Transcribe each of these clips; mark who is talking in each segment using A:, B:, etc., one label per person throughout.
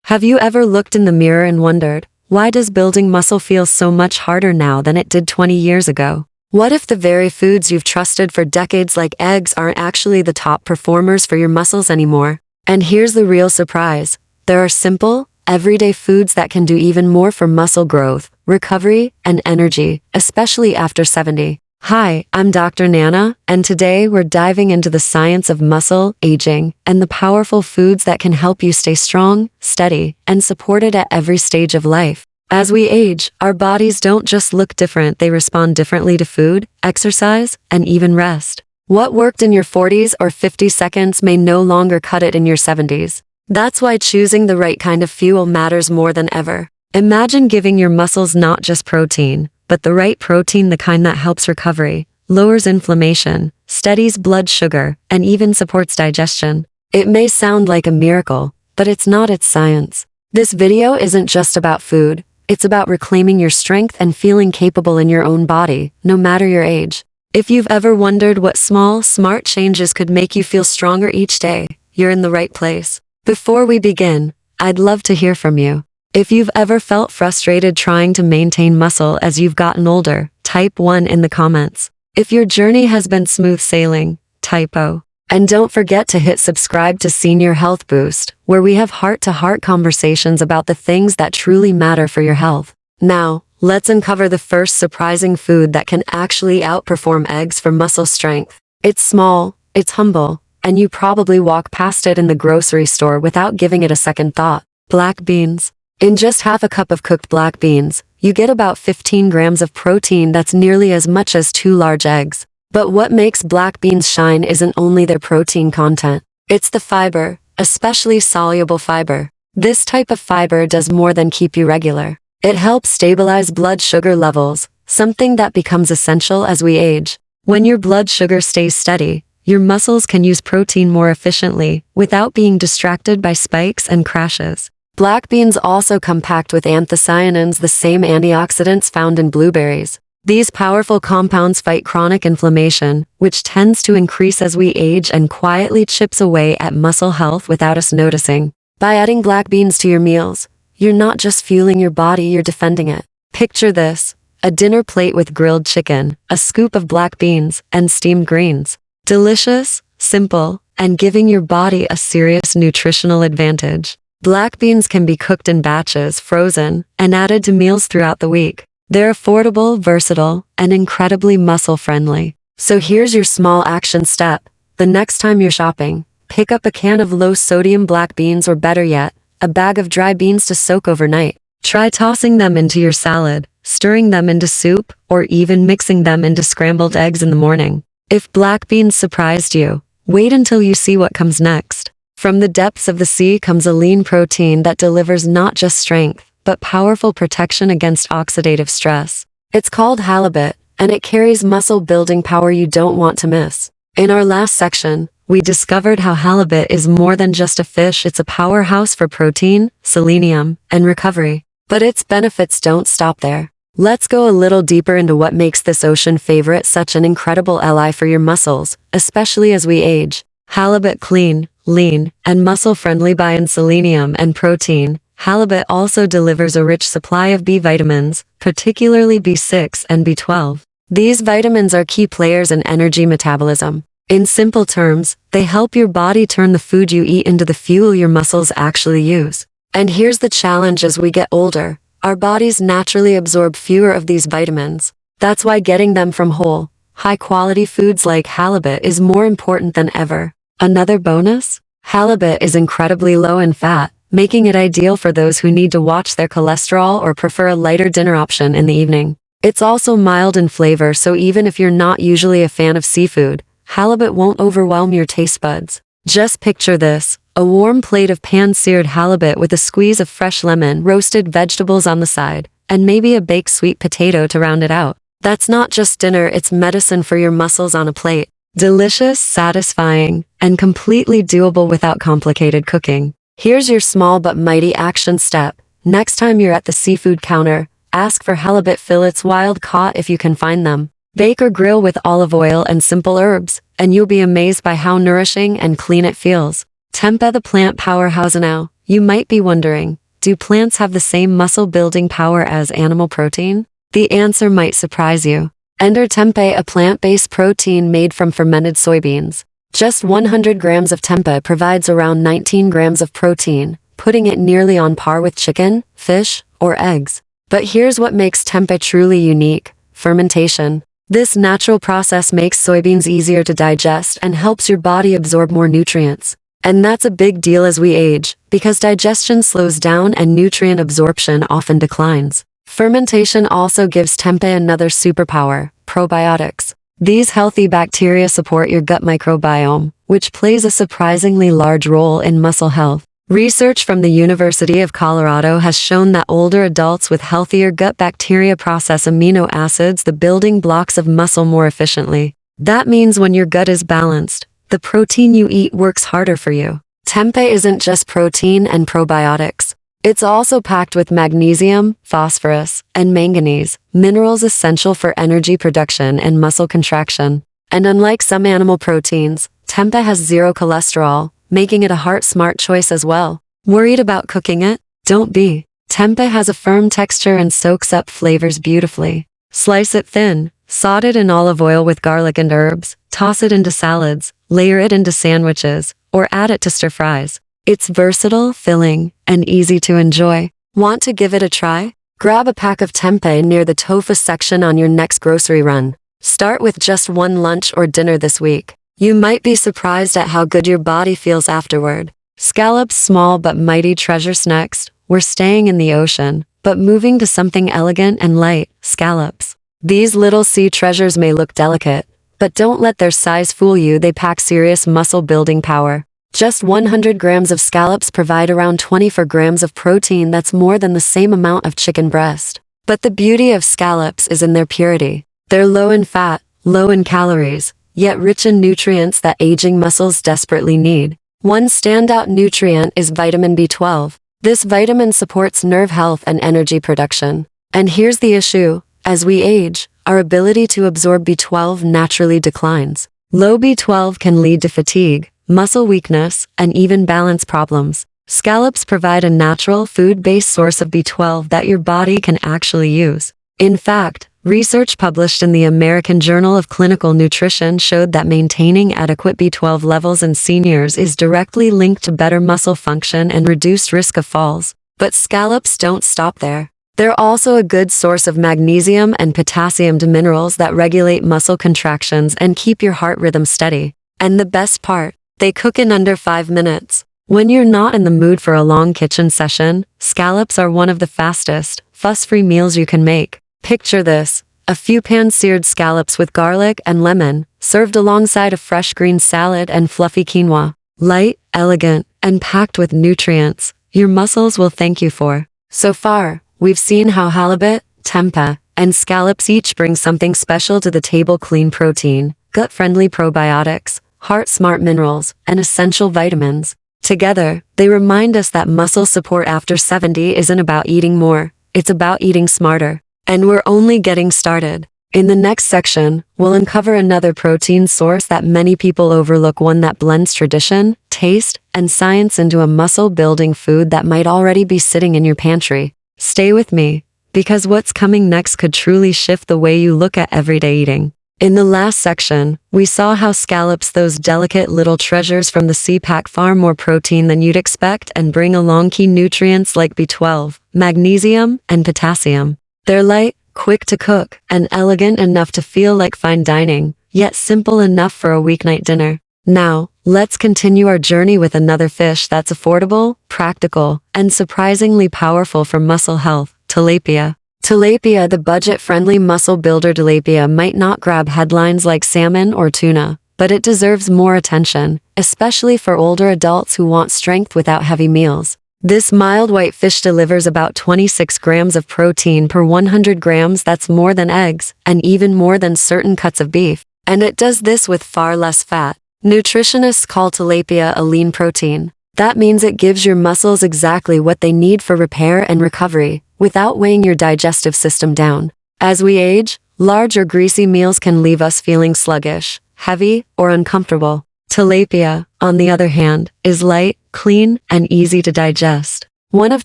A: Have you ever looked in the mirror and wondered, why does building muscle feel so much harder now than it did 20 years ago? What if the very foods you've trusted for decades like eggs aren't actually the top performers for your muscles anymore? And here's the real surprise. There are simple, everyday foods that can do even more for muscle growth, recovery, and energy, especially after 70. Hi, I'm Dr. Nana, and today we're diving into the science of muscle, aging, and the powerful foods that can help you stay strong, steady, and supported at every stage of life. As we age, our bodies don't just look different, they respond differently to food, exercise, and even rest. What worked in your 40s or 50 seconds may no longer cut it in your 70s. That's why choosing the right kind of fuel matters more than ever. Imagine giving your muscles not just protein, but the right protein, the kind that helps recovery, lowers inflammation, steadies blood sugar, and even supports digestion. It may sound like a miracle, but it's not. It's science. This video isn't just about food, it's about reclaiming your strength and feeling capable in your own body, no matter your age. If you've ever wondered what small, smart changes could make you feel stronger each day, you're in the right place. Before we begin, I'd love to hear from you. If you've ever felt frustrated trying to maintain muscle as you've gotten older, type 1 in the comments. If your journey has been smooth sailing, type O. And don't forget to hit subscribe to Senior Health Boost, where we have heart-to-heart conversations about the things that truly matter for your health. Now, let's uncover the first surprising food that can actually outperform eggs for muscle strength. It's small, it's humble, and you probably walk past it in the grocery store without giving it a second thought. Black beans. In just half a cup of cooked black beans, you get about 15 grams of protein. That's nearly as much as 2 large eggs. But what makes black beans shine isn't only their protein content. It's the fiber, especially soluble fiber. This type of fiber does more than keep you regular. It helps stabilize blood sugar levels, something that becomes essential as we age. When your blood sugar stays steady, your muscles can use protein more efficiently without being distracted by spikes and crashes. Black beans also come packed with anthocyanins, the same antioxidants found in blueberries. These powerful compounds fight chronic inflammation, which tends to increase as we age and quietly chips away at muscle health without us noticing. By adding black beans to your meals, you're not just fueling your body, you're defending it. Picture this: a dinner plate with grilled chicken, a scoop of black beans, and steamed greens. Delicious, simple, and giving your body a serious nutritional advantage. Black beans can be cooked in batches, frozen, and added to meals throughout the week. They're affordable, versatile, and incredibly muscle-friendly. So here's your small action step. The next time you're shopping, pick up a can of low-sodium black beans, or better yet, a bag of dry beans to soak overnight. Try tossing them into your salad, stirring them into soup, or even mixing them into scrambled eggs in the morning. If black beans surprised you, wait until you see what comes next. From the depths of the sea comes a lean protein that delivers not just strength, but powerful protection against oxidative stress. It's called halibut, and it carries muscle-building power you don't want to miss. In our last section, we discovered how halibut is more than just a fish. It's a powerhouse for protein, selenium, and recovery. But its benefits don't stop there. Let's go a little deeper into what makes this ocean favorite such an incredible ally for your muscles, especially as we age. Halibut clean, lean, and muscle-friendly by in selenium and protein. Halibut also delivers a rich supply of B vitamins, particularly B6 and B12. These vitamins are key players in energy metabolism. In simple terms, they help your body turn the food you eat into the fuel your muscles actually use. And here's the challenge: as we get older, our bodies naturally absorb fewer of these vitamins. That's why getting them from whole, high-quality foods like halibut is more important than ever. Another bonus? Halibut is incredibly low in fat, making it ideal for those who need to watch their cholesterol or prefer a lighter dinner option in the evening. It's also mild in flavor, so even if you're not usually a fan of seafood, halibut won't overwhelm your taste buds. Just picture this: a warm plate of pan-seared halibut with a squeeze of fresh lemon, roasted vegetables on the side, and maybe a baked sweet potato to round it out. That's not just dinner, it's medicine for your muscles on a plate. Delicious, satisfying, and completely doable without complicated cooking. Here's your small but mighty action step. Next time you're at the seafood counter, ask for halibut fillets wild caught if you can find them. Bake or grill with olive oil and simple herbs, and you'll be amazed by how nourishing and clean it feels. Tempeh, the plant powerhouse. Now, You might be wondering, do plants have the same muscle-building power as animal protein? The answer might surprise you. Enter tempeh, a plant-based protein made from fermented soybeans. Just 100 grams of tempeh provides around 19 grams of protein, putting it nearly on par with chicken, fish, or eggs. But here's what makes tempeh truly unique: fermentation. This natural process makes soybeans easier to digest and helps your body absorb more nutrients. And that's a big deal as we age, because digestion slows down and nutrient absorption often declines. Fermentation also gives tempeh another superpower: probiotics. These healthy bacteria support your gut microbiome, which plays a surprisingly large role in muscle health. Research from the University of Colorado has shown that older adults with healthier gut bacteria process amino acids, the building blocks of muscle, more efficiently. That means when your gut is balanced, the protein you eat works harder for you. Tempeh isn't just protein and probiotics. It's also packed with magnesium, phosphorus, and manganese, minerals essential for energy production and muscle contraction. And unlike some animal proteins, tempeh has zero cholesterol, making it a heart-smart choice as well. Worried about cooking it? Don't be. Tempeh has a firm texture and soaks up flavors beautifully. Slice it thin, saute it in olive oil with garlic and herbs, toss it into salads, layer it into sandwiches, or add it to stir-fries. It's versatile, filling, and easy to enjoy. Want to give it a try? Grab a pack of tempeh near the tofu section on your next grocery run. Start with just one lunch or dinner this week. You might be surprised at how good your body feels afterward. Scallops, small but mighty treasures. Next, we're staying in the ocean, but moving to something elegant and light: scallops. These little sea treasures may look delicate, but don't let their size fool you. They pack serious muscle-building power. Just 100 grams of scallops provide around 24 grams of protein. That's more than the same amount of chicken breast. But the beauty of scallops is in their purity. They're low in fat, low in calories, yet rich in nutrients that aging muscles desperately need. One standout nutrient is vitamin B12. This vitamin supports nerve health and energy production. And here's the issue: as we age, our ability to absorb B12 naturally declines. Low B12 can lead to fatigue, muscle weakness, and even balance problems. Scallops provide a natural, food-based source of B12 that your body can actually use. In fact, research published in the American Journal of Clinical Nutrition showed that maintaining adequate B12 levels in seniors is directly linked to better muscle function and reduced risk of falls. But scallops don't stop there. They're also a good source of magnesium and potassium, minerals that regulate muscle contractions and keep your heart rhythm steady. And the best part, they cook in under 5 minutes. When you're not in the mood for a long kitchen session, scallops are one of the fastest, fuss-free meals you can make. Picture this: a few pan-seared scallops with garlic and lemon, served alongside a fresh green salad and fluffy quinoa. Light, elegant, and packed with nutrients your muscles will thank you for. So far, we've seen how halibut, tempeh, and scallops each bring something special to the table: clean protein, gut-friendly probiotics, heart-smart minerals, and essential vitamins. Together, they remind us that muscle support after 70 isn't about eating more, it's about eating smarter. And we're only getting started. In the next section, we'll uncover another protein source that many people overlook, one that blends tradition, taste, and science into a muscle-building food that might already be sitting in your pantry. Stay with me, because what's coming next could truly shift the way you look at everyday eating. In the last section, we saw how scallops, those delicate little treasures from the sea, pack far more protein than you'd expect and bring along key nutrients like B12, magnesium, and potassium. They're light, quick to cook, and elegant enough to feel like fine dining, yet simple enough for a weeknight dinner. Now, let's continue our journey with another fish that's affordable, practical, and surprisingly powerful for muscle health: tilapia. Tilapia, the budget-friendly muscle builder. Tilapia might not grab headlines like salmon or tuna, but it deserves more attention, especially for older adults who want strength without heavy meals. This mild white fish delivers about 26 grams of protein per 100 grams. That's more than eggs, and even more than certain cuts of beef. And it does this with far less fat. Nutritionists call tilapia a lean protein. That means it gives your muscles exactly what they need for repair and recovery, without weighing your digestive system down. As we age, large or greasy meals can leave us feeling sluggish, heavy, or uncomfortable. Tilapia, on the other hand, is light, clean, and easy to digest. One of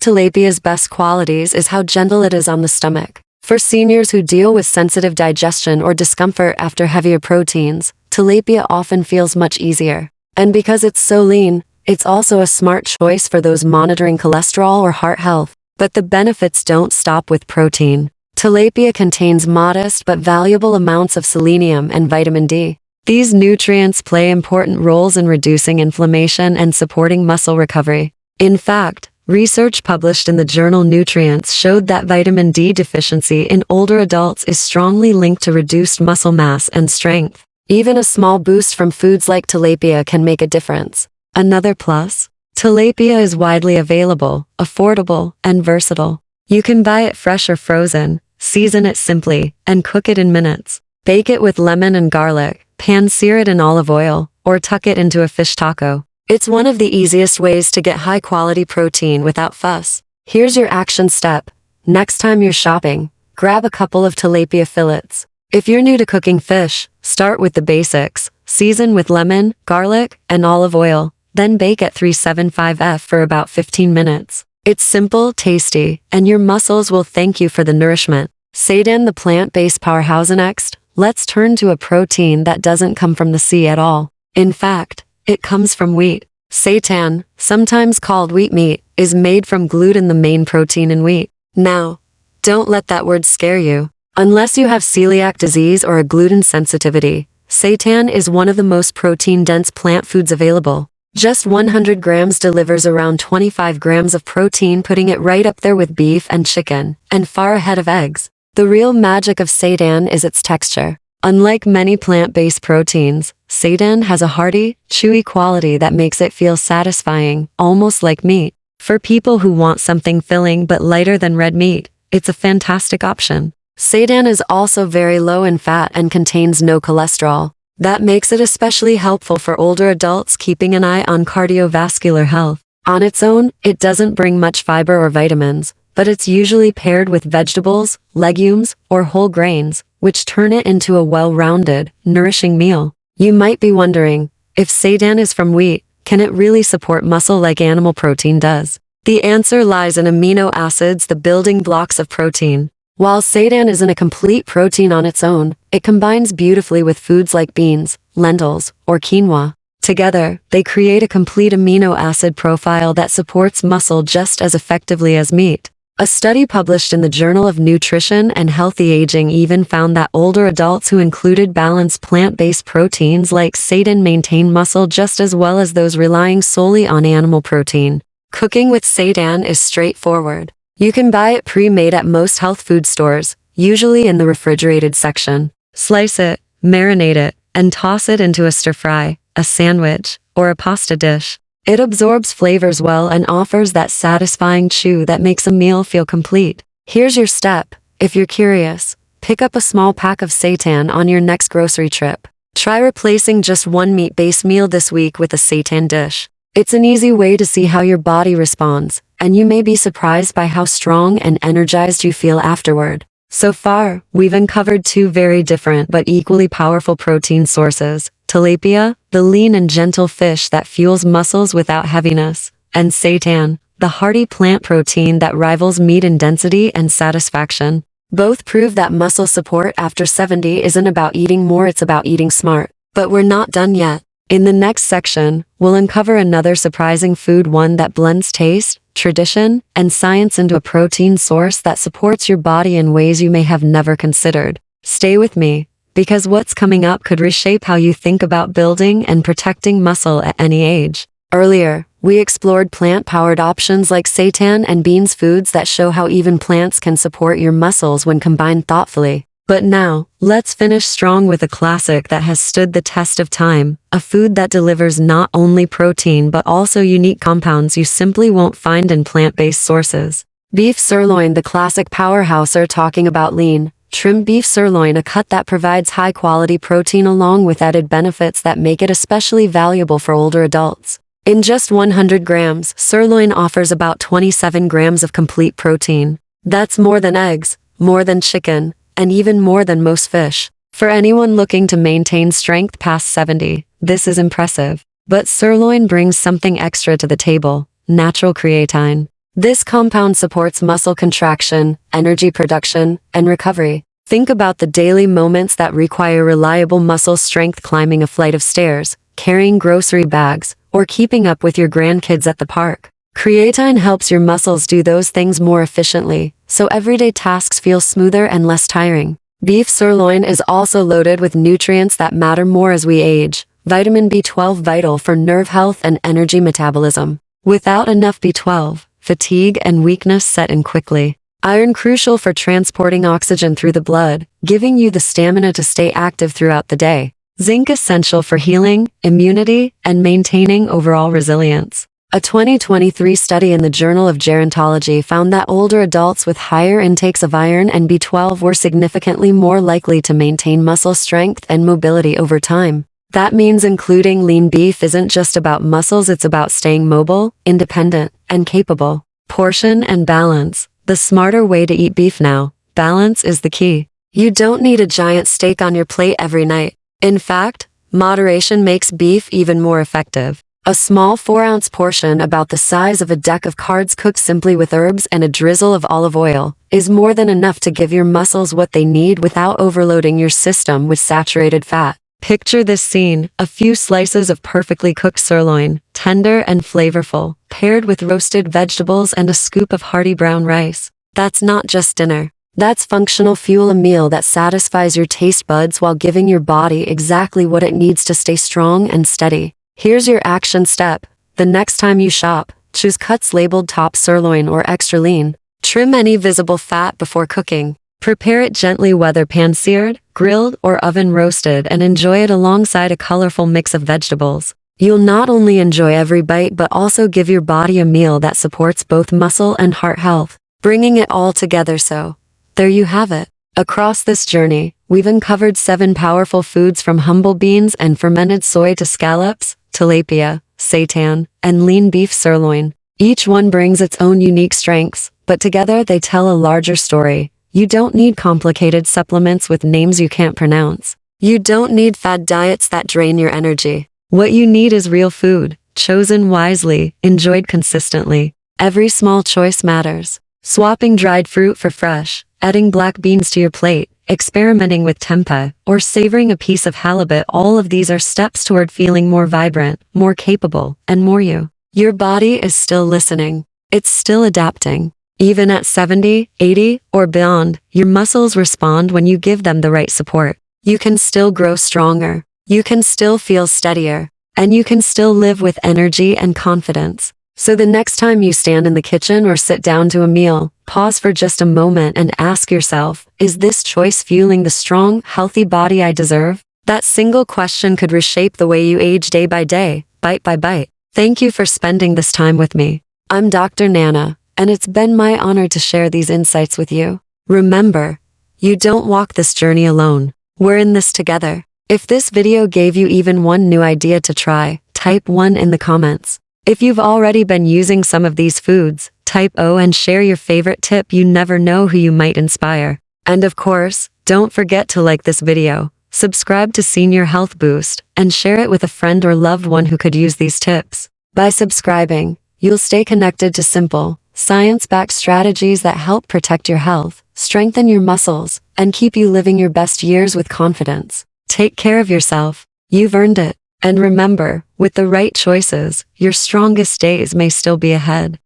A: tilapia's best qualities is how gentle it is on the stomach. For seniors who deal with sensitive digestion or discomfort after heavier proteins, tilapia often feels much easier. And because it's so lean, it's also a smart choice for those monitoring cholesterol or heart health. But the benefits don't stop with protein. Tilapia contains modest but valuable amounts of selenium and vitamin D. These nutrients play important roles in reducing inflammation and supporting muscle recovery. In fact, research published in the journal Nutrients showed that vitamin D deficiency in older adults is strongly linked to reduced muscle mass and strength. Even a small boost from foods like tilapia can make a difference. Another plus? Tilapia is widely available, affordable, and versatile. You can buy it fresh or frozen, season it simply, and cook it in minutes. Bake it with lemon and garlic, pan-sear it in olive oil, or tuck it into a fish taco. It's one of the easiest ways to get high-quality protein without fuss. Here's your action step. Next time you're shopping, grab a couple of tilapia fillets. If you're new to cooking fish, start with the basics. Season with lemon, garlic, and olive oil, then bake at 375 for about 15 minutes. It's simple, tasty, and your muscles will thank you for the nourishment. Seitan, the plant-based powerhouse. Next, let's turn to a protein that doesn't come from the sea at all. In fact, it comes from wheat. Seitan, sometimes called wheat meat, is made from gluten, the main protein in wheat. Now, don't let that word scare you. Unless you have celiac disease or a gluten sensitivity, seitan is one of the most protein-dense plant foods available. Just 100 grams delivers around 25 grams of protein, putting it right up there with beef and chicken, and far ahead of eggs. The real magic of seitan is its texture. Unlike many plant-based proteins, seitan has a hearty, chewy quality that makes it feel satisfying, almost like meat. For people who want something filling but lighter than red meat, it's a fantastic option. Seitan is also very low in fat and contains no cholesterol. That makes it especially helpful for older adults keeping an eye on cardiovascular health. On its own, it doesn't bring much fiber or vitamins, but it's usually paired with vegetables, legumes, or whole grains, which turn it into a well-rounded, nourishing meal. You might be wondering, if seitan is from wheat, can it really support muscle like animal protein does? The answer lies in amino acids, the building blocks of protein. While seitan isn't a complete protein on its own, it combines beautifully with foods like beans, lentils, or quinoa. Together, they create a complete amino acid profile that supports muscle just as effectively as meat. A study published in the Journal of Nutrition and Healthy Aging even found that older adults who included balanced plant-based proteins like seitan maintained muscle just as well as those relying solely on animal protein. Cooking with seitan is straightforward. You can buy it pre-made at most health food stores, usually in the refrigerated section. Slice it, marinate it, and toss it into a stir-fry, a sandwich, or a pasta dish. It absorbs flavors well and offers that satisfying chew that makes a meal feel complete. Here's your step. If you're curious, pick up a small pack of seitan on your next grocery trip. Try replacing just one meat-based meal this week with a seitan dish. It's an easy way to see how your body responds, and you may be surprised by how strong and energized you feel afterward. So far, we've uncovered two very different but equally powerful protein sources: tilapia, the lean and gentle fish that fuels muscles without heaviness, and seitan, the hearty plant protein that rivals meat in density and satisfaction. Both prove that muscle support after 70 isn't about eating more, it's about eating smart. But we're not done yet. In the next section, we'll uncover another surprising food, one that blends taste, tradition, and science into a protein source that supports your body in ways you may have never considered. Stay with me, because what's coming up could reshape how you think about building and protecting muscle at any age. Earlier, we explored plant-powered options like seitan and beans, foods that show how even plants can support your muscles when combined thoughtfully. But now, let's finish strong with a classic that has stood the test of time, a food that delivers not only protein but also unique compounds you simply won't find in plant-based sources. Beef sirloin, the classic powerhouse. Are talking about lean, trimmed beef sirloin, a cut that provides high-quality protein along with added benefits that make it especially valuable for older adults. In just 100 grams, sirloin offers about 27 grams of complete protein. That's more than eggs, more than chicken, and even more than most fish. For anyone looking to maintain strength past 70, this is impressive. But sirloin brings something extra to the table: natural creatine. This compound supports muscle contraction, energy production, and recovery. Think about the daily moments that require reliable muscle strength: climbing a flight of stairs, carrying grocery bags, or keeping up with your grandkids at the park. Creatine helps your muscles do those things more efficiently, so everyday tasks feel smoother and less tiring. Beef sirloin is also loaded with nutrients that matter more as we age. Vitamin B12, vital for nerve health and energy metabolism. Without enough B12, fatigue and weakness set in quickly. Iron, crucial for transporting oxygen through the blood, giving you the stamina to stay active throughout the day. Zinc, essential for healing, immunity, and maintaining overall resilience. A 2023 study in the Journal of Gerontology found that older adults with higher intakes of iron and B12 were significantly more likely to maintain muscle strength and mobility over time. That means including lean beef isn't just about muscles, it's about staying mobile, independent, and capable. Portion and balance. The smarter way to eat beef now. Balance is the key. You don't need a giant steak on your plate every night. In fact, moderation makes beef even more effective. A small 4-ounce portion, about the size of a deck of cards, cooked simply with herbs and a drizzle of olive oil, is more than enough to give your muscles what they need without overloading your system with saturated fat. Picture this scene: a few slices of perfectly cooked sirloin, tender and flavorful, paired with roasted vegetables and a scoop of hearty brown rice. That's not just dinner. That's functional fuel, a meal that satisfies your taste buds while giving your body exactly what it needs to stay strong and steady. Here's your action step. The next time you shop, choose cuts labeled top sirloin or extra lean. Trim any visible fat before cooking. Prepare it gently, whether pan-seared, grilled, or oven roasted, and enjoy it alongside a colorful mix of vegetables. You'll not only enjoy every bite but also give your body a meal that supports both muscle and heart health, bringing it all together. So, there you have it. Across this journey, we've uncovered 7 powerful foods, from humble beans and fermented soy to scallops, tilapia, seitan, and lean beef sirloin. Each one brings its own unique strengths, but together they tell a larger story. You don't need complicated supplements with names you can't pronounce. You don't need fad diets that drain your energy. What you need is real food, chosen wisely, enjoyed consistently. Every small choice matters. Swapping dried fruit for fresh, adding black beans to your plate, experimenting with tempeh, or savoring a piece of halibut — all of these are steps toward feeling more vibrant, more capable, and more you. Your body is still listening. It's still adapting. Even at 70, 80, or beyond, your muscles respond when you give them the right support. You can still grow stronger. You can still feel steadier. And you can still live with energy and confidence. So the next time you stand in the kitchen or sit down to a meal, pause for just a moment and ask yourself, is this choice fueling the strong, healthy body I deserve? That single question could reshape the way you age, day by day, bite by bite. Thank you for spending this time with me. I'm Dr. Nana, and it's been my honor to share these insights with you. Remember, you don't walk this journey alone. We're in this together. If this video gave you even one new idea to try, type 1 in the comments. If you've already been using some of these foods, type O and share your favorite tip. You never know who you might inspire. And of course, don't forget to like this video, subscribe to Senior Health Boost, and share it with a friend or loved one who could use these tips. By subscribing, you'll stay connected to simple, science-backed strategies that help protect your health, strengthen your muscles, and keep you living your best years with confidence. Take care of yourself. You've earned it. And remember, with the right choices, your strongest days may still be ahead.